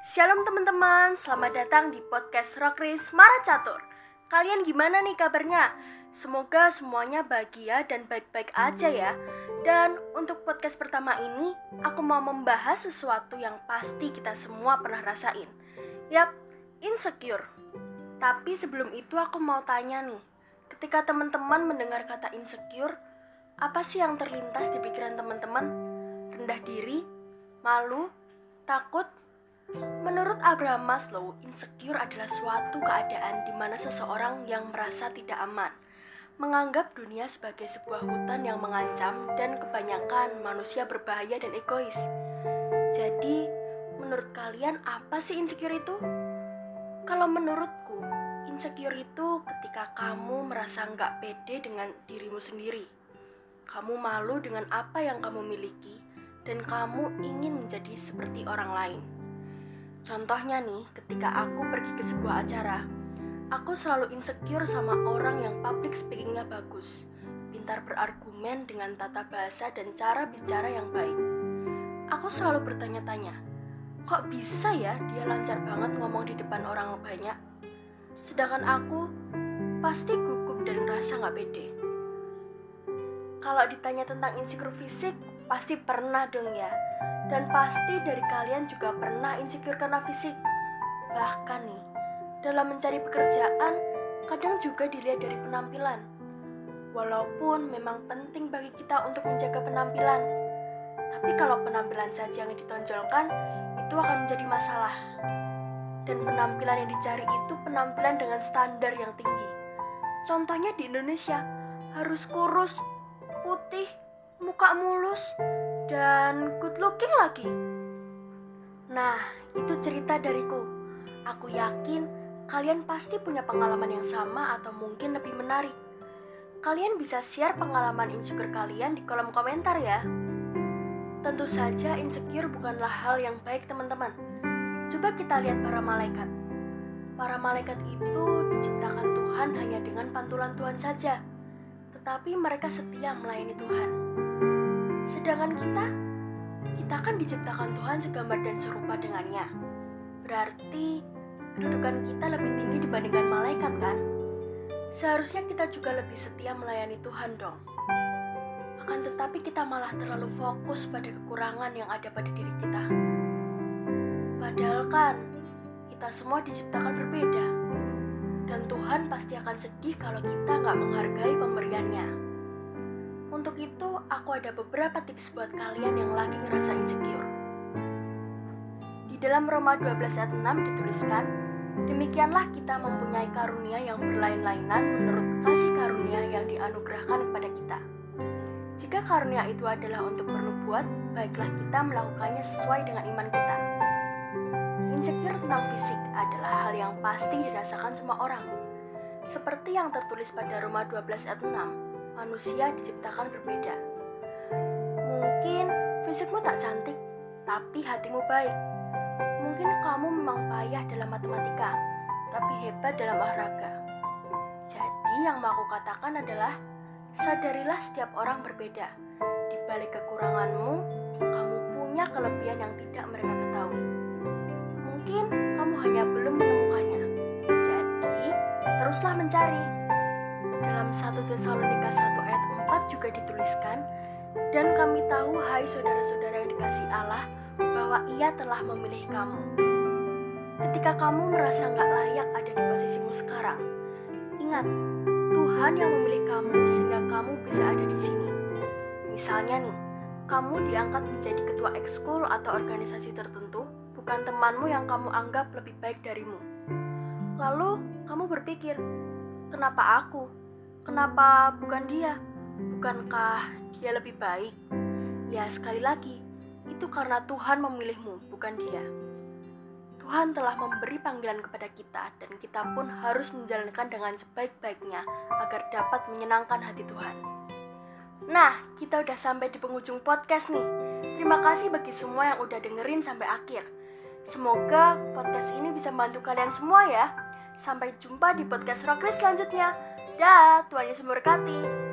Shalom teman-teman, selamat datang di podcast Rokris Maracatur. Kalian gimana nih kabarnya? Semoga semuanya bahagia dan baik-baik aja ya. Dan untuk podcast pertama ini, aku mau membahas sesuatu yang pasti kita semua pernah rasain. Yap, insecure. Tapi sebelum itu aku mau tanya nih, ketika teman-teman mendengar kata insecure, apa sih yang terlintas di pikiran teman-teman? Rendah diri? Malu? Takut? Menurut Abraham Maslow, insecure adalah suatu keadaan di mana seseorang yang merasa tidak aman, menganggap dunia sebagai sebuah hutan yang mengancam dan kebanyakan manusia berbahaya dan egois. Jadi, menurut kalian apa sih insecure itu? Kalau menurutku, insecure itu ketika kamu merasa nggak pede dengan dirimu sendiri. Kamu malu dengan apa yang kamu miliki dan kamu ingin menjadi seperti orang lain. Contohnya nih, ketika aku pergi ke sebuah acara, aku selalu insecure sama orang yang public speakingnya bagus, pintar berargumen dengan tata bahasa dan cara bicara yang baik. Aku selalu bertanya-tanya, kok bisa ya dia lancar banget ngomong di depan orang banyak? Sedangkan aku pasti gugup dan rasa gak pede. Kalau ditanya tentang insecure fisik, pasti pernah dong ya. Dan pasti dari kalian juga pernah insecure karena fisik. Bahkan nih, dalam mencari pekerjaan, kadang juga dilihat dari penampilan. Walaupun memang penting bagi kita untuk menjaga penampilan, tapi kalau penampilan saja yang ditonjolkan, itu akan menjadi masalah. Dan penampilan yang dicari itu penampilan dengan standar yang tinggi. Contohnya di Indonesia, harus kurus, putih, muka mulus, dan good looking lagi. Nah, itu cerita dariku. Aku yakin kalian pasti punya pengalaman yang sama atau mungkin lebih menarik. Kalian bisa share pengalaman insecure kalian di kolom komentar ya. Tentu saja insecure bukanlah hal yang baik teman-teman. Coba kita lihat para malaikat. Para malaikat itu diciptakan Tuhan hanya dengan pantulan Tuhan saja. Tetapi mereka setia melayani Tuhan. Sedangkan kita kan diciptakan Tuhan segambar dan serupa dengannya. Berarti kedudukan kita lebih tinggi dibandingkan malaikat kan? Seharusnya kita juga lebih setia melayani Tuhan dong. Akan tetapi kita malah terlalu fokus pada kekurangan yang ada pada diri kita. Padahal kan kita semua diciptakan berbeda. Dan Tuhan pasti akan sedih kalau kita nggak menghargai pemberiannya. Untuk itu, aku ada beberapa tips buat kalian yang lagi ngerasa insecure. Di dalam Roma 12 ayat 6 dituliskan, demikianlah kita mempunyai karunia yang berlain-lainan menurut kasih karunia yang dianugerahkan kepada kita. Jika karunia itu adalah untuk bernubuat, baiklah kita melakukannya sesuai dengan iman kita. Insecure tentang fisik adalah hal yang pasti dirasakan semua orang. Seperti yang tertulis pada Roma 12 ayat 6, manusia diciptakan berbeda. Mungkin fisikmu tak cantik, tapi hatimu baik. Mungkin kamu memang payah dalam matematika, tapi hebat dalam olahraga. Jadi yang mau aku katakan adalah, sadarilah setiap orang berbeda. Di balik kekuranganmu, kamu punya kelebihan yang tidak mereka ketahui. Mungkin kamu hanya belum menemukannya. Jadi, teruslah mencari. Dalam 1 Tesalonika 1 ayat 4 juga dituliskan, dan kami tahu, hai saudara-saudara yang dikasihi Allah, bahwa Ia telah memilih kamu. Ketika kamu merasa gak layak ada di posisimu sekarang, ingat, Tuhan yang memilih kamu sehingga kamu bisa ada di sini. Misalnya nih, kamu diangkat menjadi ketua ekskul atau organisasi tertentu, bukan temanmu yang kamu anggap lebih baik darimu. Lalu, kamu berpikir, kenapa aku? Kenapa bukan dia? Bukankah dia lebih baik? Ya, sekali lagi, itu karena Tuhan memilihmu, bukan dia. Tuhan telah memberi panggilan kepada kita, dan kita pun harus menjalankan dengan sebaik-baiknya agar dapat menyenangkan hati Tuhan. Nah, kita udah sampai di penghujung podcast nih. Terima kasih bagi semua yang udah dengerin sampai akhir. Semoga podcast ini bisa membantu kalian semua ya. Sampai jumpa di podcast Rokris selanjutnya. Dah, Tuhan Yesus memberkati.